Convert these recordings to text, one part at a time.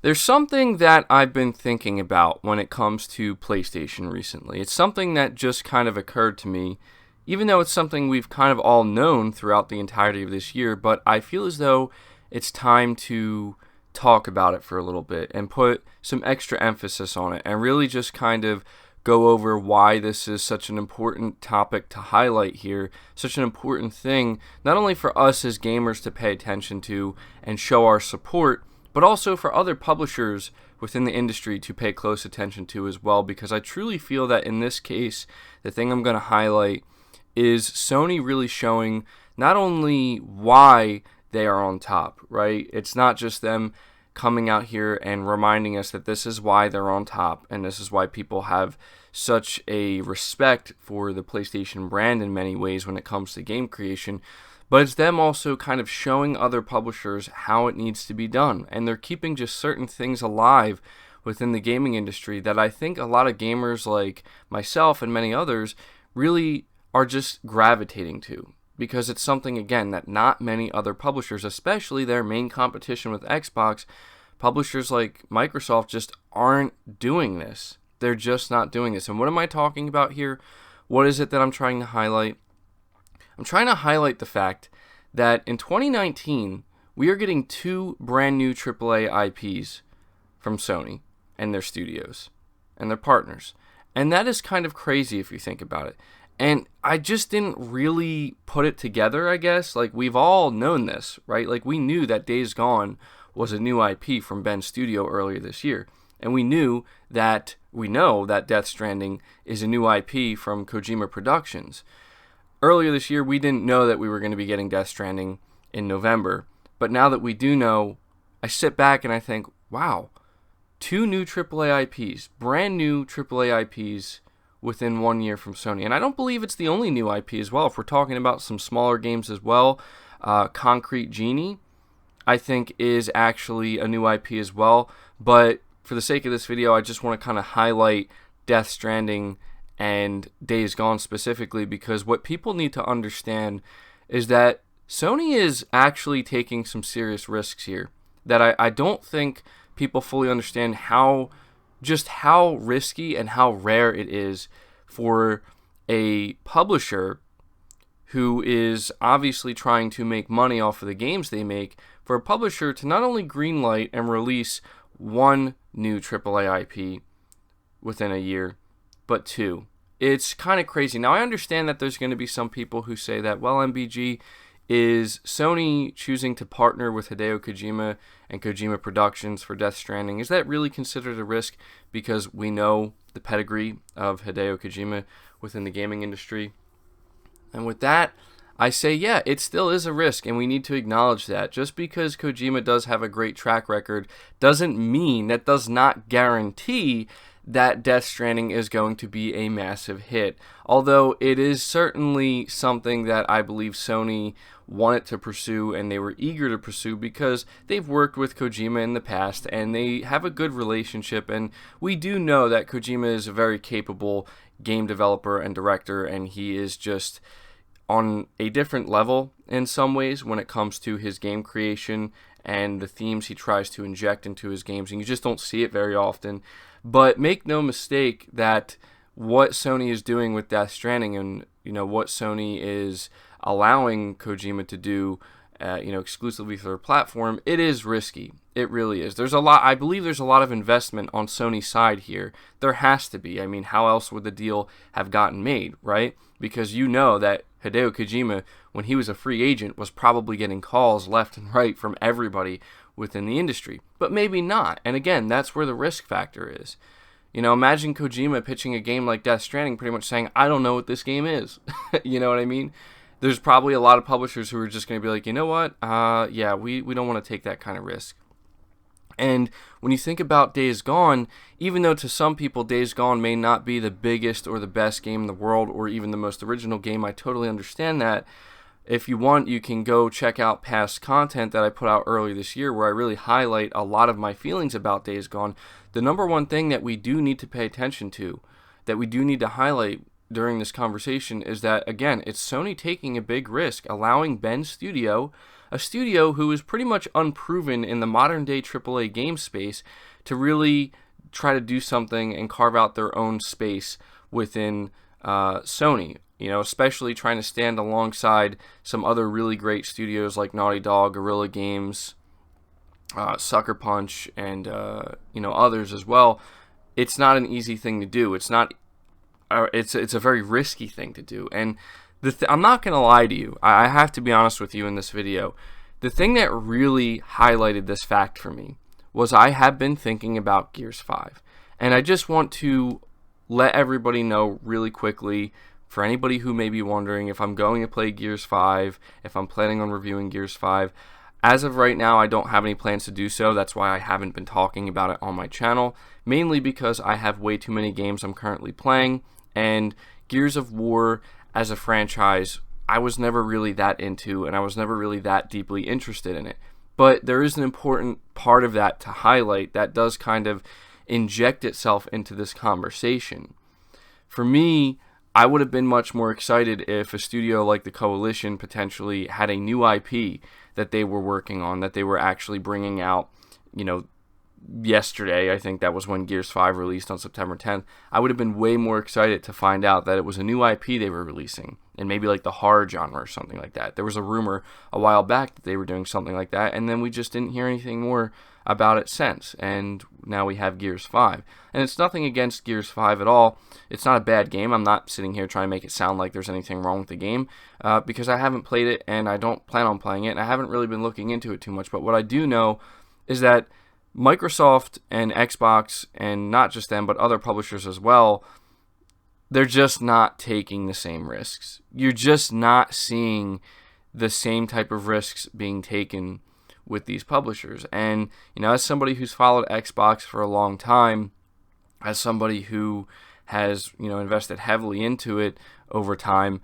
There's something that I've been thinking about when it comes to PlayStation recently. It's something that just kind of occurred to me, even though it's something we've kind of all known throughout the entirety of this year, but I feel as though it's time to talk about it for a little bit and put some extra emphasis on it and really just kind of go over why this is such an important topic to highlight here, such an important thing, not only for us as gamers to pay attention to and show our support, but also for other publishers within the industry to pay close attention to as well, because I truly feel that in this case, the thing I'm going to highlight is Sony really showing not only why they are on top, right? It's not just them coming out here and reminding us that this is why they're on top and this is why people have such a respect for the PlayStation brand in many ways when it comes to game creation, but it's them also kind of showing other publishers how it needs to be done. And they're keeping just certain things alive within the gaming industry that I think a lot of gamers like myself and many others really are just gravitating to. Because it's something, again, that not many other publishers, especially their main competition with Xbox, publishers like Microsoft just aren't doing this. They're just not doing this. And what am I talking about here? What is it that I'm trying to highlight? I'm trying to highlight the fact that in 2019, we are getting two brand new AAA IPs from Sony and their studios and their partners. And that is kind of crazy if you think about it. And I just didn't really put it together, I guess. Like, we've all known this, right? Like, we knew that Days Gone was a new IP from Ben's studio earlier this year. And we know that Death Stranding is a new IP from Kojima Productions. Earlier this year, we didn't know that we were going to be getting Death Stranding in November. But now that we do know, I sit back and I think, wow, two new AAA IPs, brand new AAA IPs within 1 year from Sony. And I don't believe it's the only new IP as well. If we're talking about some smaller games as well, Concrete Genie, I think, is actually a new IP as well. But for the sake of this video, I just want to kind of highlight Death Stranding and Days Gone specifically, because what people need to understand is that Sony is actually taking some serious risks here that I don't think people fully understand how risky and how rare it is for a publisher who is obviously trying to make money off of the games they make, for a publisher to not only greenlight and release one new AAA IP within a year, but two. It's kind of crazy. Now, I understand that there's going to be some people who say that, well, MBG, is Sony choosing to partner with Hideo Kojima and Kojima Productions for Death Stranding, is that really considered a risk? Because we know the pedigree of Hideo Kojima within the gaming industry. And with that, I say, yeah, it still is a risk, and we need to acknowledge that. Just because Kojima does have a great track record does not guarantee that Death Stranding is going to be a massive hit. Although it is certainly something that I believe Sony wanted to pursue and they were eager to pursue because they've worked with Kojima in the past and they have a good relationship, and we do know that Kojima is a very capable game developer and director, and he is just on a different level in some ways when it comes to his game creation and the themes he tries to inject into his games, and you just don't see it very often. But make no mistake that what Sony is doing with Death Stranding and what Sony is allowing Kojima to do exclusively for their platform, it is risky. It really is. I believe there's a lot of investment on Sony's side here. There has to be. I mean, how else would the deal have gotten made, right? Because you know that Hideo Kojima, when he was a free agent, was probably getting calls left and right from everybody within the industry. But maybe not. And again, that's where the risk factor is. Imagine Kojima pitching a game like Death Stranding pretty much saying, I don't know what this game is. You know what I mean? There's probably a lot of publishers who are just going to be like, you know what? We don't want to take that kind of risk. And when you think about Days Gone, even though to some people Days Gone may not be the biggest or the best game in the world or even the most original game, I totally understand that. If you want, you can go check out past content that I put out earlier this year where I really highlight a lot of my feelings about Days Gone. The number one thing that we do need to pay attention to, that we do need to highlight during this conversation, is that, again, it's Sony taking a big risk, allowing Ben's studio, a studio who is pretty much unproven in the modern day AAA game space to really try to do something and carve out their own space within Sony. Especially trying to stand alongside some other really great studios like Naughty Dog, Guerrilla Games, Sucker Punch, and others as well. It's not an easy thing to do. It's not. It's a very risky thing to do. And I'm not gonna lie to you. I have to be honest with you in this video. The thing that really highlighted this fact for me was I have been thinking about Gears 5, and I just want to let everybody know really quickly. For anybody who may be wondering if I'm going to play Gears 5, if I'm planning on reviewing Gears 5, as of right now, I don't have any plans to do so. That's why I haven't been talking about it on my channel, mainly because I have way too many games I'm currently playing, and Gears of War as a franchise, I was never really that into, and I was never really that deeply interested in it. But there is an important part of that to highlight that does kind of inject itself into this conversation. For me, I would have been much more excited if a studio like the Coalition potentially had a new IP that they were working on, that they were actually bringing out, yesterday. I think that was when Gears 5 released on September 10th. I would have been way more excited to find out that it was a new IP they were releasing, and maybe like the horror genre or something like that. There was a rumor a while back that they were doing something like that, and then we just didn't hear anything more about it since, and now we have Gears 5. And it's nothing against Gears 5 at all. It's not a bad game. I'm not sitting here trying to make it sound like there's anything wrong with the game, because I haven't played it, and I don't plan on playing it, and I haven't really been looking into it too much. But what I do know is that Microsoft and Xbox, and not just them, but other publishers as well, they're just not taking the same risks. You're just not seeing the same type of risks being taken with these publishers. And, as somebody who's followed Xbox for a long time, as somebody who has, invested heavily into it over time,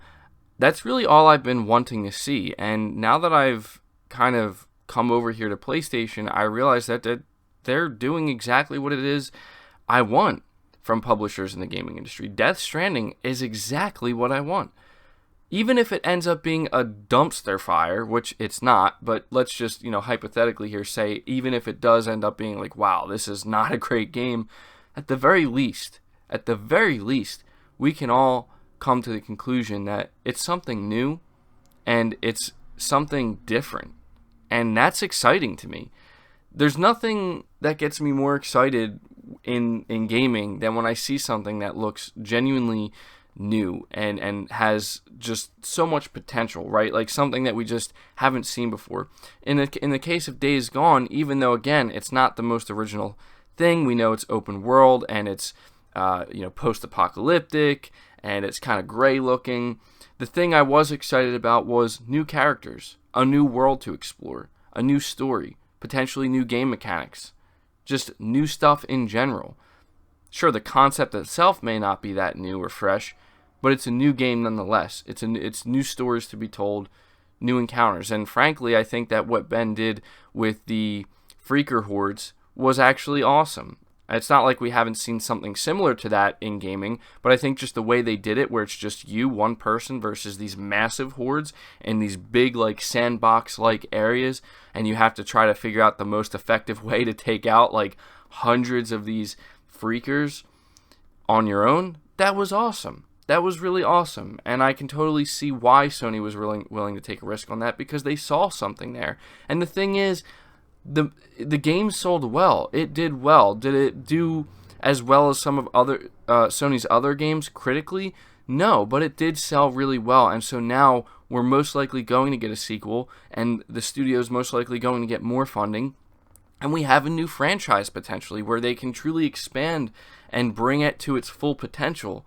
that's really all I've been wanting to see. And now that I've kind of come over here to PlayStation, I realize that they're doing exactly what it is I want from publishers in the gaming industry. Death Stranding is exactly what I want. Even if it ends up being a dumpster fire, which it's not, but let's just, hypothetically here say, even if it does end up being like, wow, this is not a great game, at the very least, we can all come to the conclusion that it's something new and it's something different. And that's exciting to me. There's nothing that gets me more excited in gaming than when I see something that looks genuinely new and has just so much potential, right? Like something that we just haven't seen before. In the case of Days Gone, even though again it's not the most original thing, we know it's open world and it's post-apocalyptic and it's kind of gray looking. The thing I was excited about was new characters, a new world to explore, a new story, potentially new game mechanics, just new stuff in general. Sure, the concept itself may not be that new or fresh, but it's a new game nonetheless. It's new stories to be told, new encounters. And frankly, I think that what Ben did with the Freaker Hordes was actually awesome. It's not like we haven't seen something similar to that in gaming, but I think just the way they did it, where it's just you, one person, versus these massive hordes in these big, like, sandbox-like areas, and you have to try to figure out the most effective way to take out, like, hundreds of these freakers on your own, that was awesome. That was really awesome, and I can totally see why Sony was willing to take a risk on that, because they saw something there. And the thing is, the game sold well. It did well. Did it do as well as some of other Sony's other games critically? No, but it did sell really well, and so now we're most likely going to get a sequel, and the studio's most likely going to get more funding, and we have a new franchise potentially where they can truly expand and bring it to its full potential.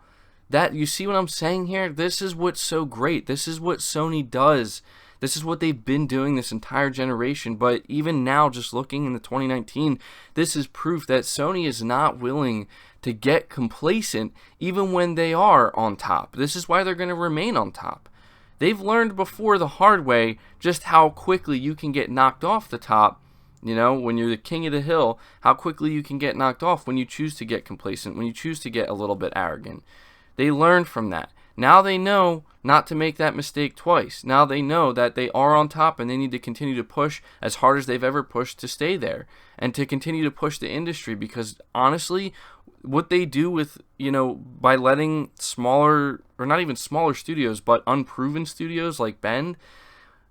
That, you see what I'm saying here? This is what's so great. This is what Sony does. This is what they've been doing this entire generation. But even now, just looking in the 2019, this is proof that Sony is not willing to get complacent even when they are on top. This is why they're going to remain on top. They've learned before the hard way just how quickly you can get knocked off the top. When you're the king of the hill, how quickly you can get knocked off when you choose to get complacent, when you choose to get a little bit arrogant. They learned from that. Now they know not to make that mistake twice. Now they know that they are on top and they need to continue to push as hard as they've ever pushed to stay there and to continue to push the industry, because honestly, what they do with, by letting smaller, or not even smaller studios, but unproven studios like Bend,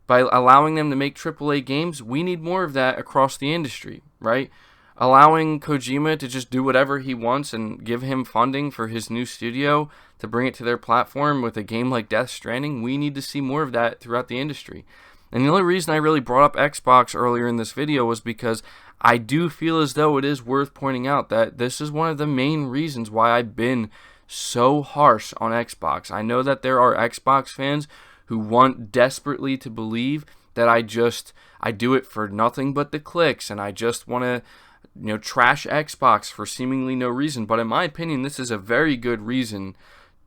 by allowing them to make AAA games, we need more of that across the industry, right? Allowing Kojima to just do whatever he wants and give him funding for his new studio to bring it to their platform with a game like Death Stranding, we need to see more of that throughout the industry. And the only reason I really brought up Xbox earlier in this video was because I do feel as though it is worth pointing out that this is one of the main reasons why I've been so harsh on Xbox. I know that there are Xbox fans who want desperately to believe that I do it for nothing but the clicks and I just want to trash Xbox for seemingly no reason. But in my opinion, this is a very good reason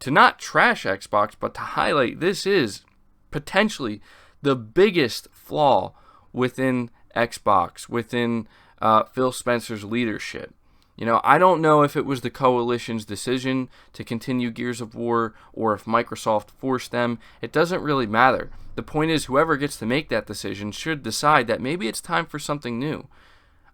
to not trash Xbox, but to highlight this is potentially the biggest flaw within Xbox, within Phil Spencer's leadership. I don't know if it was the coalition's decision to continue Gears of War or if Microsoft forced them. It doesn't really matter. The point is, whoever gets to make that decision should decide that maybe it's time for something new.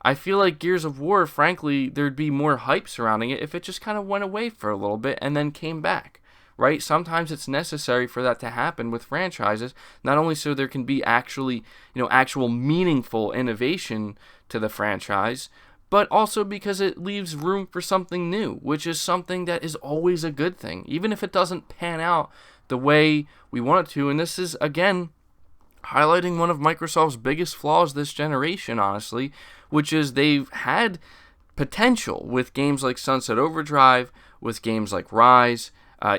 I feel like Gears of War, frankly, there'd be more hype surrounding it if it just kind of went away for a little bit and then came back, right? Sometimes it's necessary for that to happen with franchises, not only so there can be actual meaningful innovation to the franchise, but also because it leaves room for something new, which is something that is always a good thing, even if it doesn't pan out the way we want it to. And this is, again, highlighting one of Microsoft's biggest flaws this generation, honestly, which is they've had potential with games like Sunset Overdrive, with games like Rise,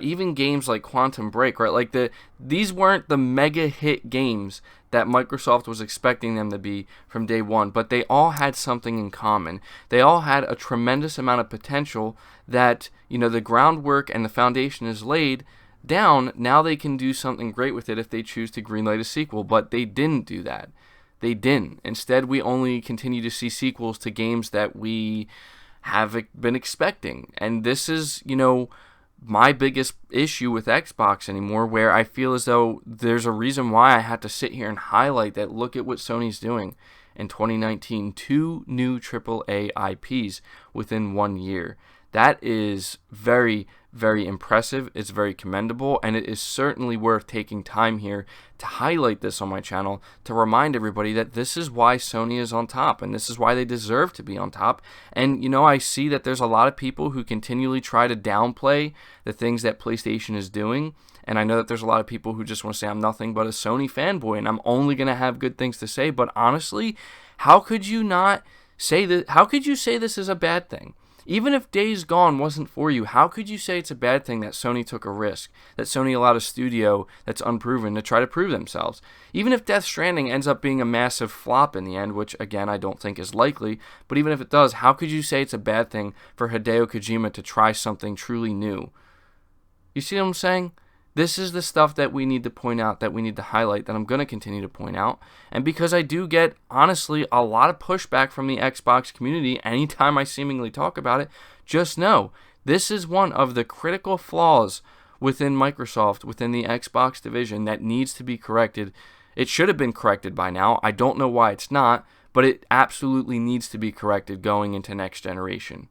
even games like Quantum Break, right? Like these weren't the mega hit games that Microsoft was expecting them to be from day one, but they all had something in common. They all had a tremendous amount of potential that, the groundwork and the foundation is laid down. Now they can do something great with it if they choose to greenlight a sequel, but they didn't do that. They didn't. Instead, we only continue to see sequels to games that we have been expecting. And this is, my biggest issue with Xbox anymore, where I feel as though there's a reason why I had to sit here and highlight that. Look at what Sony's doing in 2019. 2 new AAA IPs within 1 year. That is very, very impressive. It's very commendable, and it is certainly worth taking time here to highlight this on my channel to remind everybody that this is why Sony is on top, and this is why they deserve to be on top. And, I see that there's a lot of people who continually try to downplay the things that PlayStation is doing, and I know that there's a lot of people who just want to say I'm nothing but a Sony fanboy, and I'm only going to have good things to say. But honestly, how could you not say that? How could you say this is a bad thing? Even if Days Gone wasn't for you, how could you say it's a bad thing that Sony took a risk, that Sony allowed a studio that's unproven to try to prove themselves? Even if Death Stranding ends up being a massive flop in the end, which again I don't think is likely, but even if it does, how could you say it's a bad thing for Hideo Kojima to try something truly new? You see what I'm saying? This is the stuff that we need to point out, that we need to highlight, that I'm going to continue to point out. And because I do get, honestly, a lot of pushback from the Xbox community anytime I seemingly talk about it, just know this is one of the critical flaws within Microsoft, within the Xbox division, that needs to be corrected. It should have been corrected by now. I don't know why it's not, but it absolutely needs to be corrected going into next generation.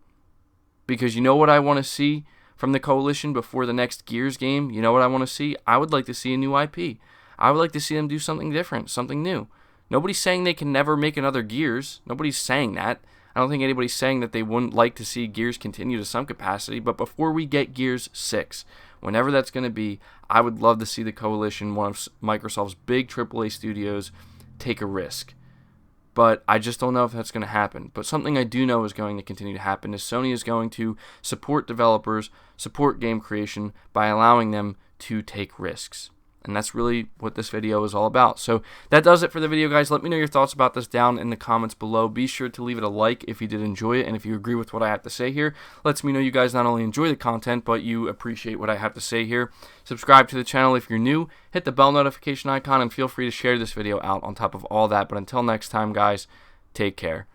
Because you know what I want to see from the coalition before the next Gears game? You know what I want to see? I would like to see a new IP. I would like to see them do something different, something new. Nobody's saying they can never make another Gears. Nobody's saying that. I don't think anybody's saying that they wouldn't like to see Gears continue to some capacity. But before we get Gears 6, whenever that's going to be, I would love to see the coalition, one of Microsoft's big AAA studios, take a risk. But I just don't know if that's going to happen. But something I do know is going to continue to happen is Sony is going to support developers, support game creation by allowing them to take risks. And that's really what this video is all about. So that does it for the video, guys. Let me know your thoughts about this down in the comments below. Be sure to leave it a like if you did enjoy it. And if you agree with what I have to say here, lets me know you guys not only enjoy the content, but you appreciate what I have to say here. Subscribe to the channel if you're new. Hit the bell notification icon and feel free to share this video out on top of all that. But until next time, guys, take care.